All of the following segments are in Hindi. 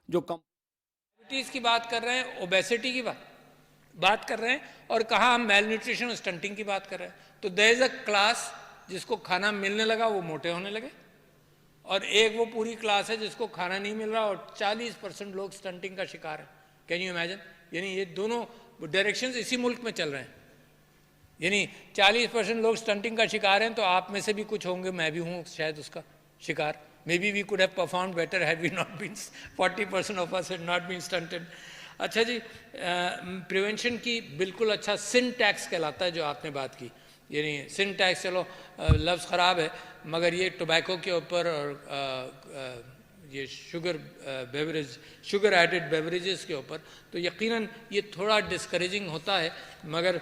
जो डायबिटीज़ की बात कर रहे हैं, ओबेसिटी की बात कर रहे हैं, और कहाँ हम मेल न्यूट्रिशन और स्टंटिंग की बात कर रहे हैं। तो देयर इज अ क्लास जिसको खाना मिलने लगा वो मोटे होने लगे, और एक वो पूरी क्लास है जिसको खाना नहीं मिल रहा और 40% लोग स्टंटिंग का शिकार है। Can you imagine? यानी ये दोनों डायरेक्शंस इसी मुल्क में चल रहे हैं। यानी 40% लोग स्टंटिंग का शिकार हैं, तो आप में से भी कुछ होंगे, मैं भी हूँ शायद उसका शिकार। May be we could have perform better had we not been 40% of us had not been stunted. अच्छा जी, प्रिवेंशन की बिल्कुल अच्छा सिन टैक्स कहलाता है जो आपने बात की। यानी सिन टैक्स, चलो लफ्ज़ ख़राब है, मगर ये टोबैको के ऊपर और ये sugar beverage, sugar added beverages के ऊपर, तो यकीनन ये थोड़ा डिस्करेजिंग होता है, मगर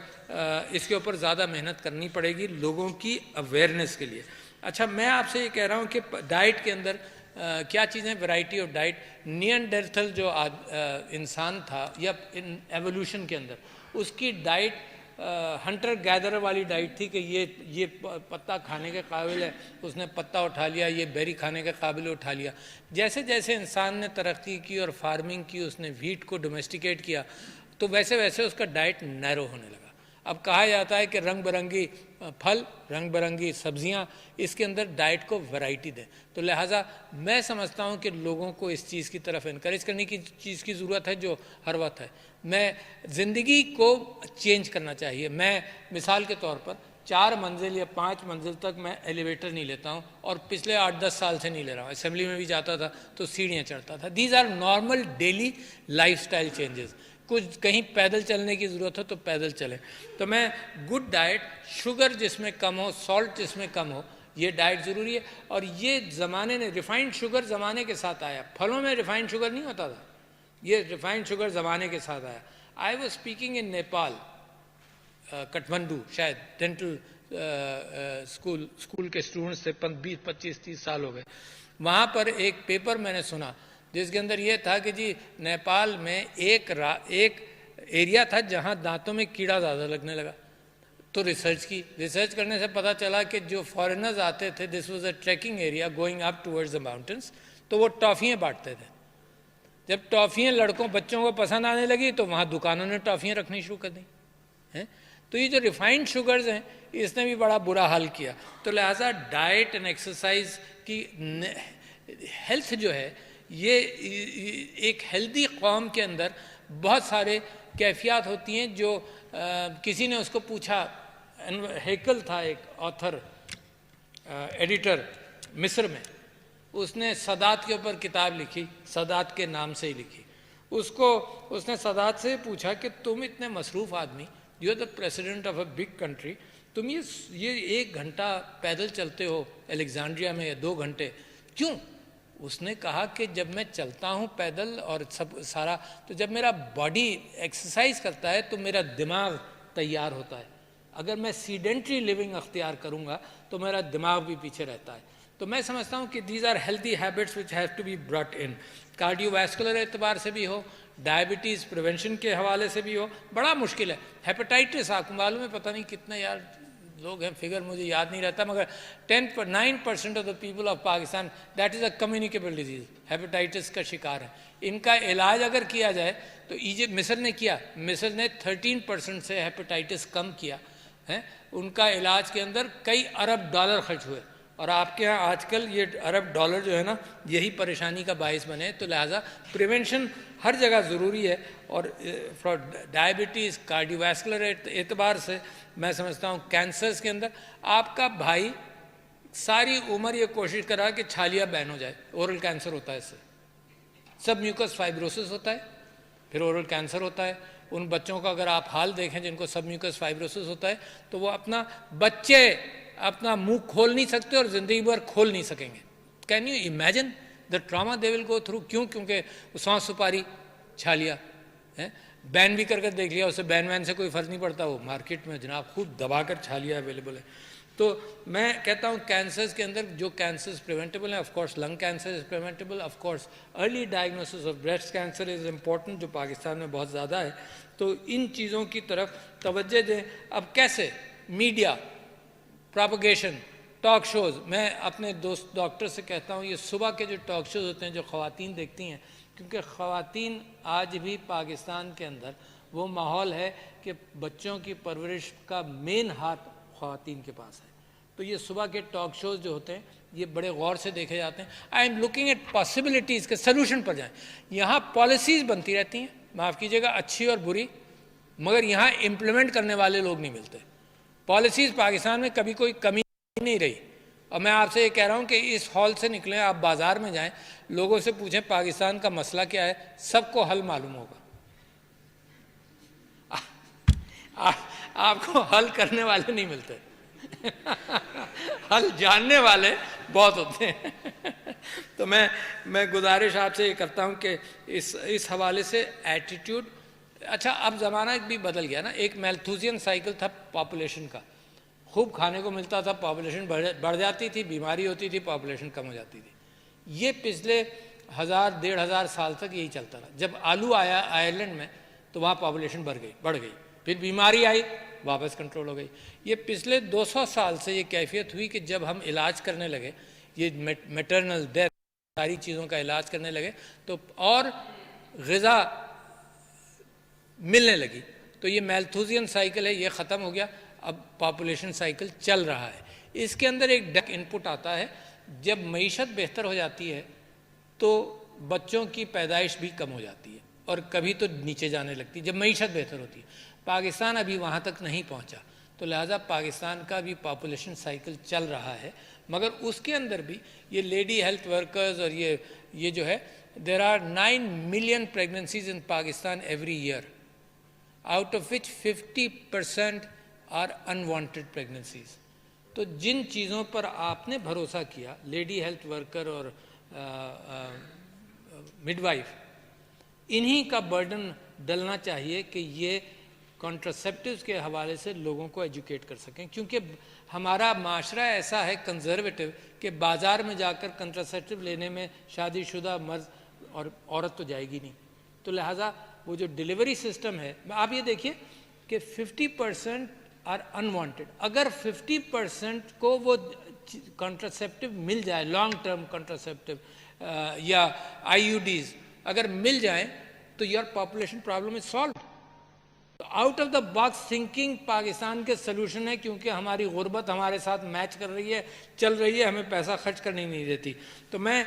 इसके ऊपर ज़्यादा मेहनत करनी पड़ेगी लोगों की अवेयरनेस के लिए। अच्छा, मैं आपसे ये कह रहा हूँ कि डाइट के अंदर क्या चीज़ें, वैरायटी ऑफ डाइट। नियनडेर्थल जो इंसान था या इन एवोल्यूशन के अंदर, उसकी डाइट हंटर गैदर वाली डाइट थी कि ये पत्ता खाने के काबिल है, उसने पत्ता उठा लिया, ये बेरी खाने के काबिल उठा लिया। जैसे जैसे इंसान ने तरक्की की और फार्मिंग की, उसने वीट को डोमेस्टिकेट किया, तो वैसे वैसे उसका डाइट नैरो होने लगा। अब कहा जाता है कि रंग बिरंगी फल, रंग बिरंगी सब्जियां, इसके अंदर डाइट को वैरायटी दें। तो लिहाजा मैं समझता हूं कि लोगों को इस चीज़ की तरफ इनकरेज करने की चीज़ की ज़रूरत है जो हर वक्त है। मैं ज़िंदगी को चेंज करना चाहिए। मैं मिसाल के तौर पर 4 मंजिल या 5 मंजिल तक मैं एलिवेटर नहीं लेता हूँ, और पिछले 8-10 साल से नहीं ले रहा हूँ। असेंबली में भी जाता था तो सीढ़ियाँ चढ़ता था। These are normal daily lifestyle changes. कुछ कहीं पैदल चलने की ज़रूरत हो तो पैदल चलें। तो मैं गुड डाइट, शुगर जिसमें कम हो, सॉल्ट जिसमें कम हो, ये डाइट ज़रूरी है। और ये ज़माने ने, रिफाइंड शुगर ज़माने के साथ आया, फलों में रिफाइंड शुगर नहीं होता था, ये रिफाइंड शुगर ज़माने के साथ आया। I was speaking in Nepal, Kathmandu, शायद डेंटल स्कूल के स्टूडेंट्स थे, 20-25-30 साल हो गए। वहाँ पर एक पेपर मैंने सुना जिसके अंदर ये था कि जी नेपाल में एक एरिया था जहाँ दांतों में कीड़ा ज़्यादा लगने लगा। तो रिसर्च करने से पता चला कि जो फॉरेनर्स आते थे, this was a trekking area going up towards the mountains, तो वो टॉफ़ियाँ बांटते थे। जब टॉफ़ियाँ लड़कों बच्चों को पसंद आने लगी तो वहाँ दुकानों ने टॉफ़ियाँ रखनी शुरू कर दी हैं। तो ये जो रिफाइंड शुगर्स हैं, इसने भी बड़ा बुरा हाल किया। तो लिहाजा डाइट एंड एक्सरसाइज की हेल्थ जो है, ये एक हेल्दी कौम के अंदर बहुत सारे कैफियत होती हैं जो किसी ने उसको पूछा, हेकल था एक ऑथर, एडिटर मिस्र में, उसने सदात के ऊपर किताब लिखी, सदात के नाम से ही लिखी। उसने सदात से पूछा कि तुम इतने मसरूफ़ आदमी, you are the president of a big country, तुम ये 1 घंटा पैदल चलते हो अलेक्जेंड्रिया में, या 2 घंटे, क्यों? उसने कहा कि जब मैं चलता हूँ पैदल और सब सारा, तो जब मेरा बॉडी एक्सरसाइज करता है तो मेरा दिमाग तैयार होता है। अगर मैं सीडेंट्री लिविंग अख्तियार करूँगा तो मेरा दिमाग भी पीछे रहता है। तो मैं समझता हूँ कि these are healthy habits which have to be brought in. Cardiovascular एतबार से भी हो, डायबिटीज़ प्रिवेंशन के हवाले से भी हो, बड़ा मुश्किल है। हेपेटाइटिस, आपको मालूम है, पता नहीं कितने यार लोग हैं, फिगर मुझे याद नहीं रहता, मगर 9% of the people of Pakistan, that is a communicable disease, hepatitis का शिकार है। इनका इलाज अगर किया जाए तो इजिप्ट, मिस्र ने किया, मिस्र ने 13% से हेपेटाइटिस कम किया है। उनका इलाज के अंदर कई अरब डॉलर खर्च हुए, और आपके यहाँ आजकल ये अरब डॉलर जो है ना, यही परेशानी का बायस बने। तो लिहाजा प्रिवेंशन हर जगह ज़रूरी है। और फॉर डायबिटीज़, कार्डियोवैस्कुलर एतबार से मैं समझता हूँ कैंसर्स के अंदर, आपका भाई सारी उम्र ये कोशिश करा कि छालिया बैन हो जाए, ओरल कैंसर होता है इससे, सब म्यूकस फाइब्रोसिस होता है, फिर ओरल कैंसर होता है। उन बच्चों का अगर आप हाल देखें जिनको सब म्यूकस फाइब्रोसिस होता है, तो वो बच्चे अपना मुंह खोल नहीं सकते और ज़िंदगी भर खोल नहीं सकेंगे। Can you imagine the trauma they will go through? क्यों? क्योंकि सांस सुपारी, छालिया है, बैन भी करके देख लिया, उसे बैन वैन से कोई फ़र्क नहीं पड़ता, वो मार्केट में जनाब खूब दबाकर छालिया अवेलेबल है। तो मैं कहता हूँ कैंसर्स के अंदर जो कैंसर्स प्रिवेंटेबल हैं, of course lung cancer is preventable, of course early diagnosis of breast cancer is important, जो पाकिस्तान में बहुत ज़्यादा है। तो इन चीज़ों की तरफ तवज्जो दें। अब कैसे? मीडिया, प्रोपगेशन, टॉक शोज़, मैं अपने दोस्त डॉक्टर से कहता हूँ ये सुबह के जो टॉक शोज़ होते हैं जो ख़वातीन देखती हैं, क्योंकि ख़वातीन आज भी पाकिस्तान के अंदर वो माहौल है कि बच्चों की परवरिश का मेन हाथ ख़वातीन के पास है। तो ये सुबह के टॉक शोज़ जो होते हैं ये बड़े गौर से देखे जाते हैं। I am looking at possibilities के सलूशन पर जाएँ। यहाँ पॉलिसीज़ बनती रहती हैं, माफ़ कीजिएगा, अच्छी और बुरी, मगर यहाँ इम्प्लीमेंट करने वाले लोग नहीं मिलते। पॉलिसीज़ पाकिस्तान में कभी कोई कमी नहीं रही। और मैं आपसे ये कह रहा हूँ कि इस हॉल से निकलें, आप बाज़ार में जाएं, लोगों से पूछें पाकिस्तान का मसला क्या है, सबको हल मालूम होगा। आपको हल करने वाले नहीं मिलते हल जानने वाले बहुत होते हैं तो मैं गुजारिश आपसे ये करता हूँ कि इस हवाले से एटीट्यूड, अच्छा अब ज़माना भी बदल गया ना। एक मैल्थुसियन साइकिल था पॉपुलेशन का, खूब खाने को मिलता था, पॉपुलेशन बढ़ जाती थी, बीमारी होती थी, पॉपुलेशन कम हो जाती थी। ये पिछले 1000-1500 साल तक यही चलता रहा। जब आलू आया आयरलैंड में तो वहाँ पॉपुलेशन बढ़ गई, फिर बीमारी आई, वापस कंट्रोल हो गई। ये पिछले 200 साल से ये कैफियत हुई कि जब हम इलाज करने लगे, ये मैटरनल डेथ सारी चीज़ों का इलाज करने लगे तो और ग़िज़ा मिलने लगी, तो ये मैल्थुसियन साइकिल है, ये ख़त्म हो गया। अब पॉपुलेशन साइकिल चल रहा है। इसके अंदर एक डेक इनपुट आता है, जब मईशत बेहतर हो जाती है तो बच्चों की पैदाइश भी कम हो जाती है और कभी तो नीचे जाने लगती है जब मईशत बेहतर होती है। पाकिस्तान अभी वहाँ तक नहीं पहुँचा, तो लिहाजा पाकिस्तान का भी पॉपुलेशन साइकिल चल रहा है, मगर उसके अंदर भी ये लेडी हेल्थ वर्कर्स और ये जो है, there are 9 million pregnancies in Pakistan every year, out of which 50% are unwanted pregnancies. तो जिन चीज़ों पर आपने भरोसा किया, लेडी हेल्थ वर्कर और मिडवाइफ, इन्हीं का बर्डन डलना चाहिए कि ये कॉन्ट्रासेप्टिव्स के हवाले से लोगों को एजुकेट कर सकें, क्योंकि हमारा माशरा ऐसा है कंजर्वेटिव कि बाज़ार में जाकर कॉन्ट्रासेप्टिव लेने में शादीशुदा मर्द और औरत तो जाएगी नहीं। तो लिहाजा वो जो डिलीवरी सिस्टम है, आप ये देखिए कि 50% आर अनवांटेड। अगर 50% को वो कॉन्ट्रासेप्टिव मिल जाए, लॉन्ग टर्म कॉन्ट्रासेप्टिव या IUDs अगर मिल जाए तो your population problem is solve. तो out of the box thinking Pakistan के सलूशन है, क्योंकि हमारी गुर्बत हमारे साथ मैच कर रही है, चल रही है, हमें पैसा खर्च करने नहीं देती। तो मैं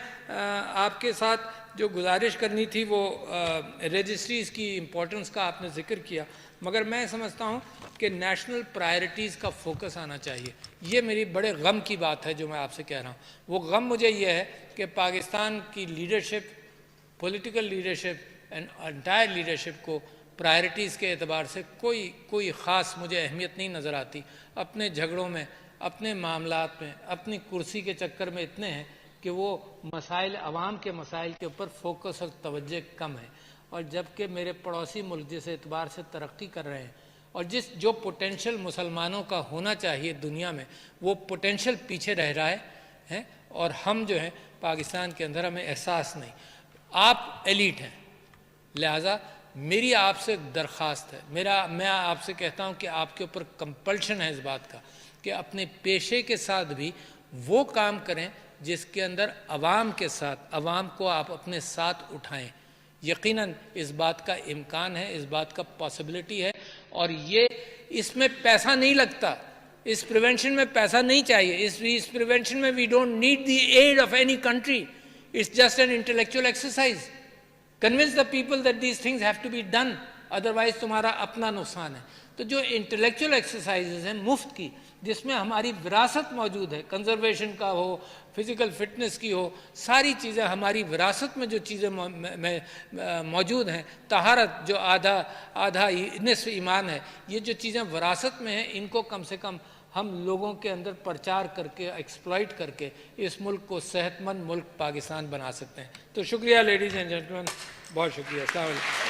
आपके साथ जो गुजारिश करनी थी वो रजिस्ट्रीज़ की इम्पोर्टेंस का आपने जिक्र किया, मगर मैं समझता हूँ कि नेशनल प्रायोरिटीज़ का फोकस आना चाहिए। ये मेरी बड़े गम की बात है जो मैं आपसे कह रहा हूँ। वो गम मुझे ये है कि पाकिस्तान की leadership, political leadership and entire leadership को प्रायोरिटीज़ के एतबार से कोई ख़ास मुझे अहमियत नहीं नज़र आती। अपने झगड़ों में, अपने मामलात में, अपनी कुर्सी के चक्कर में इतने हैं कि वो मसाइल, अवाम के मसाइल के ऊपर फोकस और तवज्जो कम है। और जबकि मेरे पड़ोसी मुल्क जिस एतबार से तरक्की कर रहे हैं और जो पोटेंशल मुसलमानों का होना चाहिए दुनिया में, वो पोटेंशल पीछे रह रहा है और हम जो हैं पाकिस्तान के अंदर हमें एहसास नहीं। आप एलीट हैं, लिहाजा मेरी आपसे दरख्वास्त है, मैं आपसे कहता हूं कि आपके ऊपर कंपल्शन है इस बात का कि अपने पेशे के साथ भी वो काम करें जिसके अंदर अवाम के साथ, अवाम को आप अपने साथ उठाएं। यकीनन इस बात का इम्कान है, इस बात का पॉसिबिलिटी है, और ये इसमें पैसा नहीं लगता, इस प्रिवेंशन में पैसा नहीं चाहिए। इस प्रिवेंशन में we don't need the aid of any country, it's just an intellectual exercise. Convince the people that these things have to be done, otherwise तुम्हारा अपना नुकसान है। तो जो इंटेलेक्चुअल एक्सरसाइजेज हैं मुफ्त की, जिसमें हमारी विरासत मौजूद है, कंजर्वेशन का हो, फिज़िकल फिटनेस की हो, सारी चीज़ें हमारी विरासत में जो चीज़ें मौजूद हैं, तहारत जो आधा निस्फ ईमान है, ये जो चीज़ें विरासत में हैं, इनको कम से कम हम लोगों के अंदर प्रचार करके, एक्सप्लॉइट करके इस मुल्क को सेहतमंद मुल्क पाकिस्तान बना सकते हैं। तो शुक्रिया लेडीज़ एंड जेंटलमैन, बहुत शुक्रिया। अस्सलाम वालेकुम।